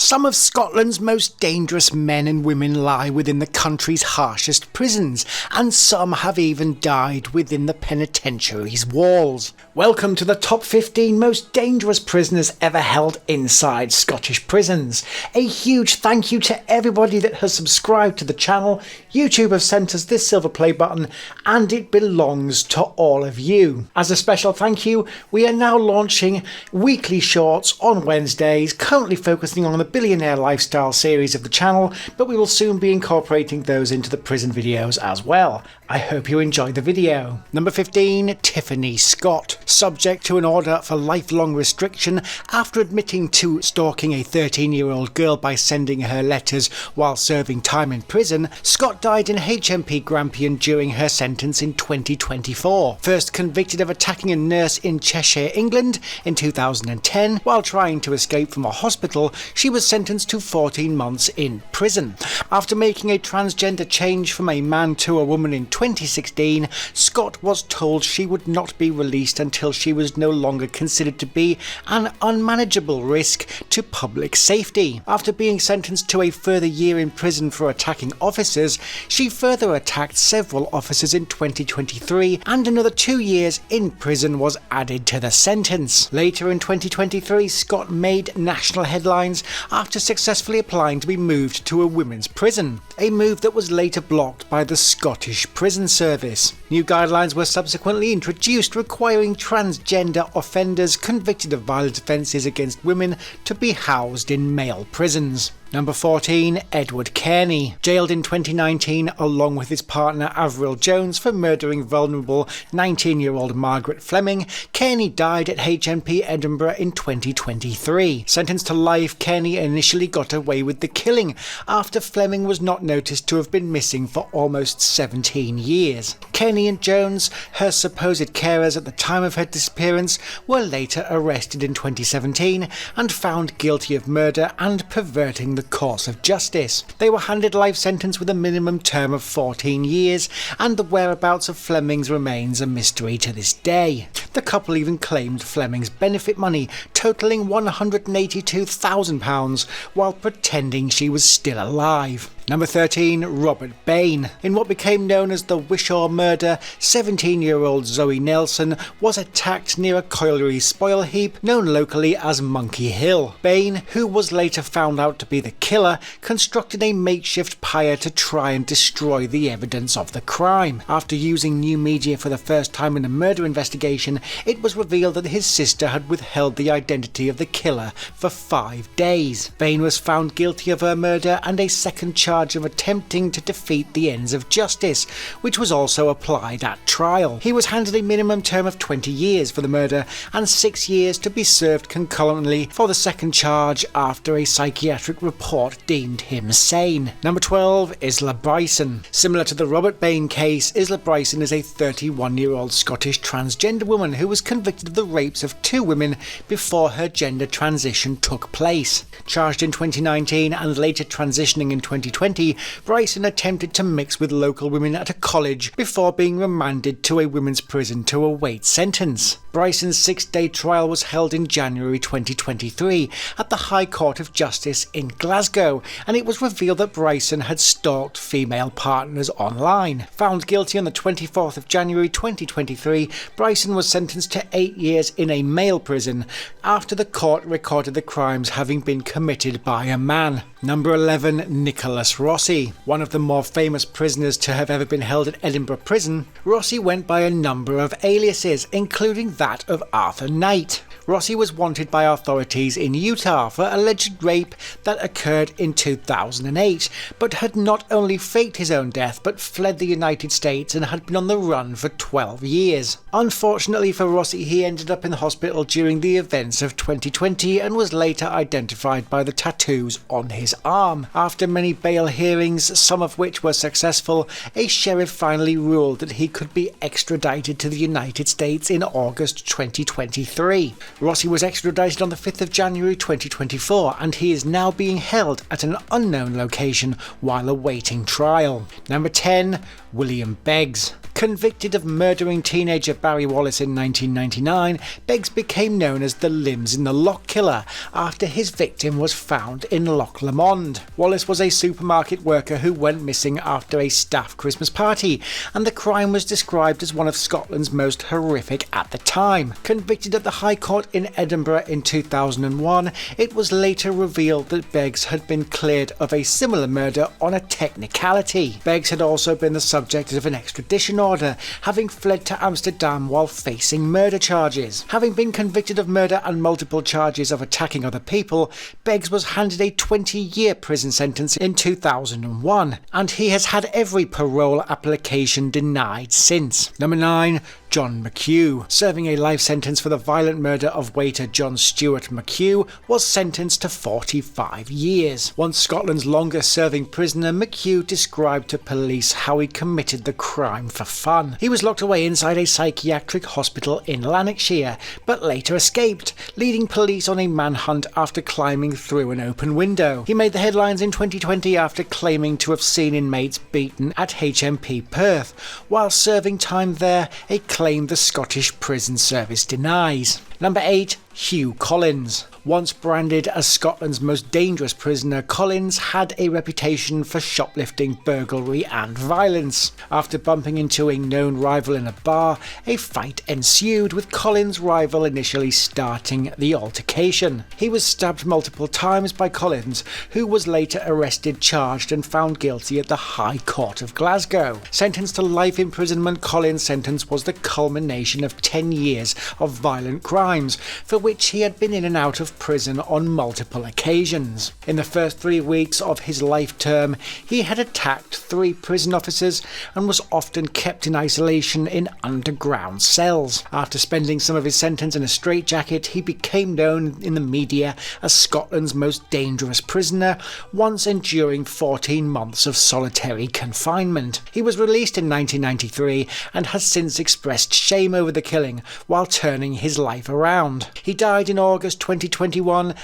Some of Scotland's most dangerous men and women lie within the country's harshest prisons, and some have even died within the penitentiary's walls. Welcome to the top 15 most dangerous prisoners ever held inside Scottish prisons. A huge thank you to everybody that has subscribed to the channel. YouTube have sent us this silver play button, and it belongs to all of you. As a special thank you, we are now launching weekly shorts on Wednesdays, currently focusing on the billionaire lifestyle series of the channel, but we will soon be incorporating those into the prison videos as well. I hope you enjoy the video. Number 15, Tiffany Scott. Subject to an order for lifelong restriction after admitting to stalking a 13-year-old girl by sending her letters while serving time in prison, Scott died in HMP Grampian during her sentence in 2024. First convicted of attacking a nurse in Cheshire, England in 2010 while trying to escape from a hospital, she was sentenced to 14 months in prison. After making a transgender change from a man to a woman in 2016, Scott was told she would not be released until she was no longer considered to be an unmanageable risk to public safety. After being sentenced to a further year in prison for attacking officers, she further attacked several officers in 2023, and another 2 years in prison was added to the sentence. Later in 2023, Scott made national headlines after successfully applying to be moved to a women's prison, a move that was later blocked by the Scottish Prison Service. New guidelines were subsequently introduced requiring transgender offenders convicted of violent offences against women to be housed in male prisons. Number 14, Edward Kearney. Jailed in 2019 along with his partner Avril Jones for murdering vulnerable 19-year-old Margaret Fleming, Kearney died at HMP Edinburgh in 2023. Sentenced to life, Kearney initially got away with the killing after Fleming was not noticed to have been missing for almost 17 years. Kearney and Jones, her supposed carers at the time of her disappearance, were later arrested in 2017 and found guilty of murder and perverting the course of justice. They were handed life sentence with a minimum term of 14 years, and the whereabouts of Fleming's remains a mystery to this day. The couple even claimed Fleming's benefit money, totalling £182,000, while pretending she was still alive. Number 13, Robert Bayne. In what became known as the Wishaw murder, 17-year-old Zoe Nelson was attacked near a colliery spoil heap known locally as Monkey Hill. Bayne, who was later found out to be the killer, constructed a makeshift pyre to try and destroy the evidence of the crime. After using new media for the first time in a murder investigation, it was revealed that his sister had withheld the identity of the killer for 5 days. Bayne was found guilty of her murder and a second charge of attempting to defeat the ends of justice, which was also applied at trial. He was handed a minimum term of 20 years for the murder and 6 years to be served concurrently for the second charge after a psychiatric report deemed him sane. Number 12, Isla Bryson. Similar to the Robert Bayne case, Isla Bryson is a 31-year-old Scottish transgender woman who was convicted of the rapes of 2 women before her gender transition took place. Charged in 2019 and later transitioning in 2020, Bryson attempted to mix with local women at a college before being remanded to a women's prison to await sentence. Bryson's 6-day trial was held in January 2023 at the High Court of Justice in Glasgow, and it was revealed that Bryson had stalked female partners online. Found guilty on the 24th of January 2023, Bryson was sentenced to 8 years in a male prison after the court recorded the crimes having been committed by a man. Number 11, Nicholas Rossi. One of the more famous prisoners to have ever been held at Edinburgh Prison, Rossi went by a number of aliases, including that of Arthur Knight. Rossi was wanted by authorities in Utah for alleged rape that occurred in 2008, but had not only faked his own death but fled the United States and had been on the run for 12 years. Unfortunately for Rossi, he ended up in the hospital during the events of 2020 and was later identified by the tattoos on his arm. After many bail hearings, some of which were successful, a sheriff finally ruled that he could be extradited to the United States in August 2023. Rossi was extradited on the 5th of January 2024, and he is now being held at an unknown location while awaiting trial. Number 10, William Beggs. Convicted of murdering teenager Barry Wallace in 1999, Beggs became known as the Limbs in the Lock Killer after his victim was found in Loch Lomond. Wallace was a supermarket worker who went missing after a staff Christmas party, and the crime was described as one of Scotland's most horrific at the time. Convicted at the High Court in Edinburgh in 2001, it was later revealed that Beggs had been cleared of a similar murder on a technicality. Beggs had also been the subject of an extradition order, having fled to Amsterdam while facing murder charges. Having been convicted of murder and multiple charges of attacking other people, Beggs was handed a 20-year prison sentence in 2001, and he has had every parole application denied since. Number 9. John McHugh. Serving a life sentence for the violent murder of waiter John Stuart McHugh, was sentenced to 45 years. Once Scotland's longest serving prisoner, McHugh described to police how he committed the crime for fun. He was locked away inside a psychiatric hospital in Lanarkshire, but later escaped, leading police on a manhunt after climbing through an open window. He made the headlines in 2020 after claiming to have seen inmates beaten at HMP Perth. While serving time there, a claim the Scottish Prison Service denies. Number 8. Hugh Collins. Once branded as Scotland's most dangerous prisoner, Collins had a reputation for shoplifting, burglary and violence. After bumping into a known rival in a bar, a fight ensued, with Collins' rival initially starting the altercation. He was stabbed multiple times by Collins, who was later arrested, charged and found guilty at the High Court of Glasgow. Sentenced to life imprisonment, Collins' sentence was the culmination of 10 years of violent crimes, for which he had been in and out of prison on multiple occasions. In the first 3 weeks of his life term, he had attacked 3 prison officers and was often kept in isolation in underground cells. After spending some of his sentence in a straitjacket, he became known in the media as Scotland's most dangerous prisoner, once enduring 14 months of solitary confinement. He was released in 1993 and has since expressed shame over the killing while turning his life around. He died in August 2021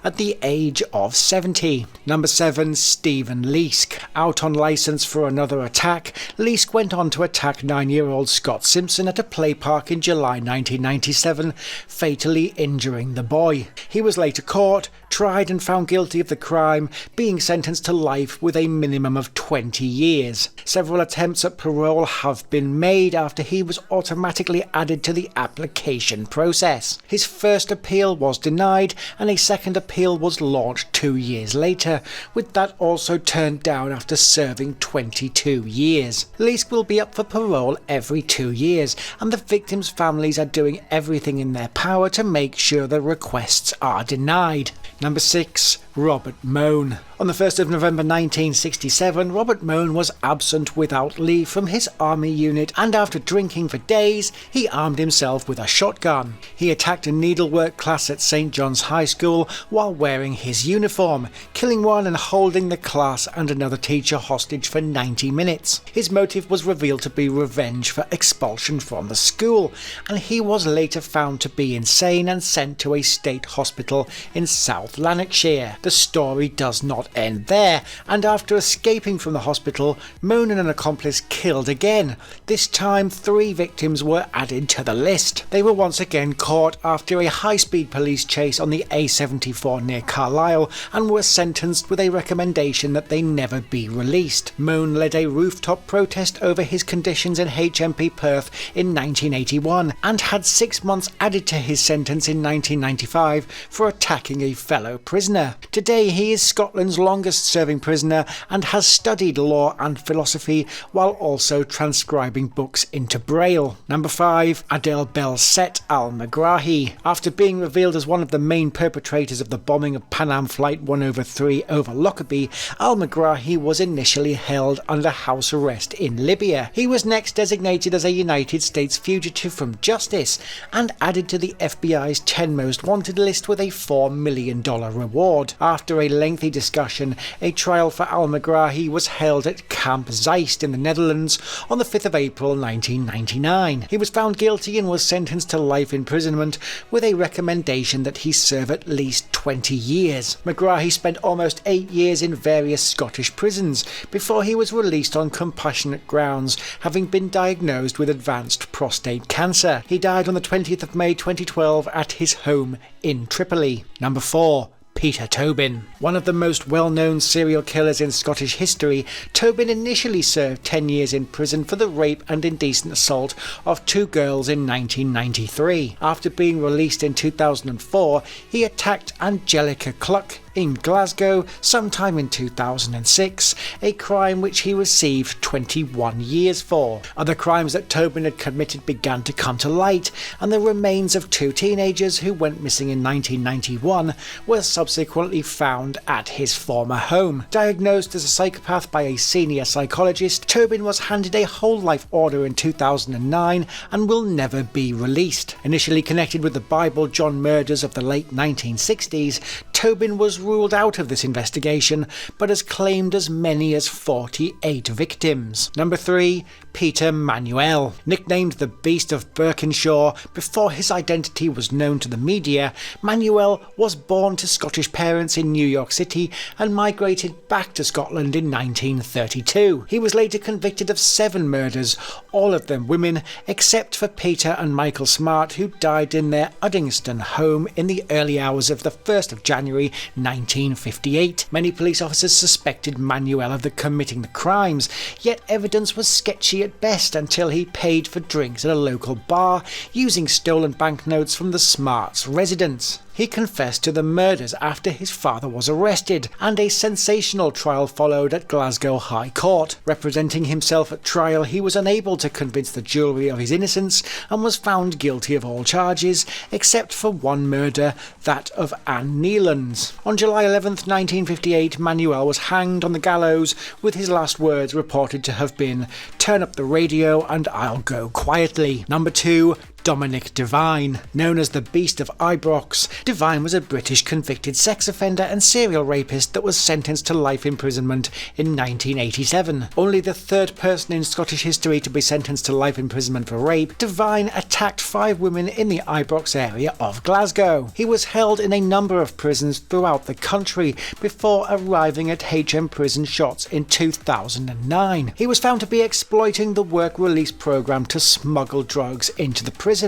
at the age of 70. Number 7. Stephen Leask. Out on licence for another attack, Leask went on to attack 9-year-old Scott Simpson at a play park in July 1997, fatally injuring the boy. He was later caught, tried and found guilty of the crime, being sentenced to life with a minimum of 20 years. Several attempts at parole have been made after he was automatically added to the application process. His first appeal was denied, and a second appeal was launched 2 years later, with that also turned down after serving 22 years. Leask will be up for parole every 2 years, and the victims' families are doing everything in their power to make sure the requests are denied. Number 6. Robert Mone. On the 1st of November 1967, Robert Mone was absent without leave from his army unit, and after drinking for days, he armed himself with a shotgun. He attacked a needlework class at St. John's High School while wearing his uniform, killing one and holding the class and another teacher hostage for 90 minutes. His motive was revealed to be revenge for expulsion from the school, and he was later found to be insane and sent to a state hospital in South Lanarkshire. The story does not end there, and after escaping from the hospital, Mone and an accomplice killed again. This time 3 victims were added to the list. They were once again caught after a high-speed police chase on the A74 near Carlisle and were sentenced with a recommendation that they never be released. Mone led a rooftop protest over his conditions in HMP Perth in 1981 and had 6 months added to his sentence in 1995 for attacking a fellow prisoner. Today he is Scotland's longest serving prisoner and has studied law and philosophy while also transcribing books into Braille. Number 5. Abdelbaset al-Megrahi. After being revealed as one of the main perpetrators of the bombing of Pan Am Flight 103 over Lockerbie, al-Megrahi was initially held under house arrest in Libya. He was next designated as a United States fugitive from justice and added to the FBI's 10 most wanted list with a $4 million reward. After a lengthy discussion, a trial for al-Megrahi was held at Camp Zeist in the Netherlands on the 5th of April 1999. He was found guilty and was sentenced to life imprisonment with a recommendation that he serve at least 20 years. McHugh spent almost 8 years in various Scottish prisons before he was released on compassionate grounds, having been diagnosed with advanced prostate cancer. He died on the 20th of May 2012 at his home in Tripoli. Number 4. Peter Tobin. One of the most well-known serial killers in Scottish history, Tobin initially served 10 years in prison for the rape and indecent assault of 2 girls in 1993. After being released in 2004, he attacked Angelica Cluck in Glasgow sometime in 2006, a crime which he received 21 years for. Other crimes that Tobin had committed began to come to light, and the remains of 2 teenagers who went missing in 1991 were subsequently found at his former home. Diagnosed as a psychopath by a senior psychologist, Tobin was handed a whole life order in 2009 and will never be released. Initially connected with the Bible John murders of the late 1960s, Tobin was ruled out of this investigation, but has claimed as many as 48 victims. Number 3. Peter Manuel. Nicknamed the Beast of Birkinshaw before his identity was known to the media, Manuel was born to Scottish parents in New York City and migrated back to Scotland in 1932. He was later convicted of 7 murders, all of them women, except for Peter and Michael Smart, who died in their Uddingston home in the early hours of the 1st of January 1958. Many police officers suspected Manuel of committing the crimes, yet evidence was sketchy at best until he paid for drinks at a local bar using stolen banknotes from the Smarts' residence. He confessed to the murders after his father was arrested, and a sensational trial followed at Glasgow High Court. Representing himself at trial, he was unable to convince the jury of his innocence and was found guilty of all charges, except for one murder, that of Anne Nealons. On July 11th, 1958, Manuel was hanged on the gallows, with his last words reported to have been, "Turn up the radio and I'll go quietly." Number 2. Dominic Divine. Known as the Beast of Ibrox, Divine was a British convicted sex offender and serial rapist that was sentenced to life imprisonment in 1987. Only the 3rd person in Scottish history to be sentenced to life imprisonment for rape, Divine attacked 5 women in the Ibrox area of Glasgow. He was held in a number of prisons throughout the country before arriving at HM Prison Shotts in 2009. He was found to be exploiting the work release program to smuggle drugs into the prison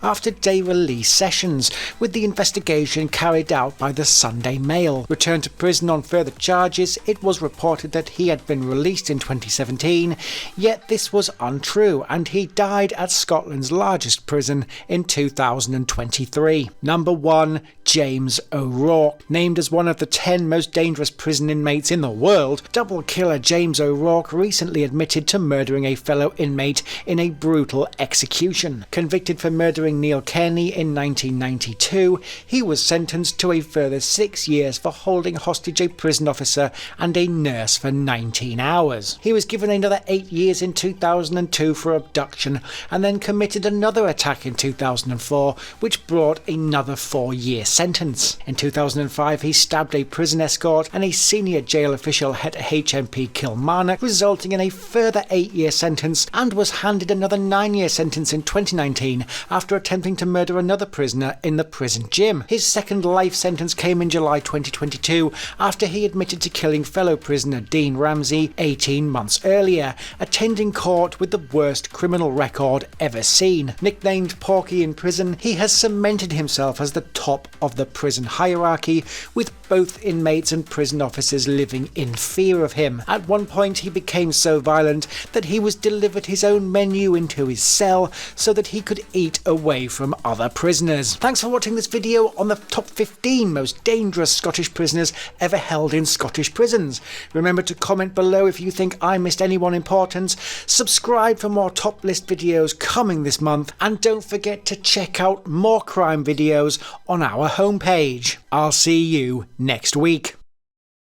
after day release sessions, with the investigation carried out by the Sunday Mail. Returned to prison on further charges, it was reported that he had been released in 2017, yet this was untrue, and he died at Scotland's largest prison in 2023. Number 1. James O'Rourke. Named as one of the 10 most dangerous prison inmates in the world, double killer James O'Rourke recently admitted to murdering a fellow inmate in a brutal execution. Convicted for murdering Neil Kearney in 1992, he was sentenced to a further 6 years for holding hostage a prison officer and a nurse for 19 hours. He was given another 8 years in 2002 for abduction, and then committed another attack in 2004, which brought another 4-year sentence. In 2005, he stabbed a prison escort and a senior jail official at HMP Kilmarnock, resulting in a further 8-year sentence, and was handed another 9-year sentence in 2019 after attempting to murder another prisoner in the prison gym. His second life sentence came in July 2022 after he admitted to killing fellow prisoner Dean Ramsey 18 months earlier, attending court with the worst criminal record ever seen. Nicknamed Porky in prison, he has cemented himself as the top of the prison hierarchy, with both inmates and prison officers living in fear of him. At one point, he became so violent that he was delivered his own menu into his cell so that he could eat away from other prisoners. Thanks for watching this video on the top 15 most dangerous Scottish prisoners ever held in Scottish prisons. Remember to comment below if you think I missed anyone important, subscribe for more top list videos coming this month, and don't forget to check out more crime videos on our homepage. I'll see you next week.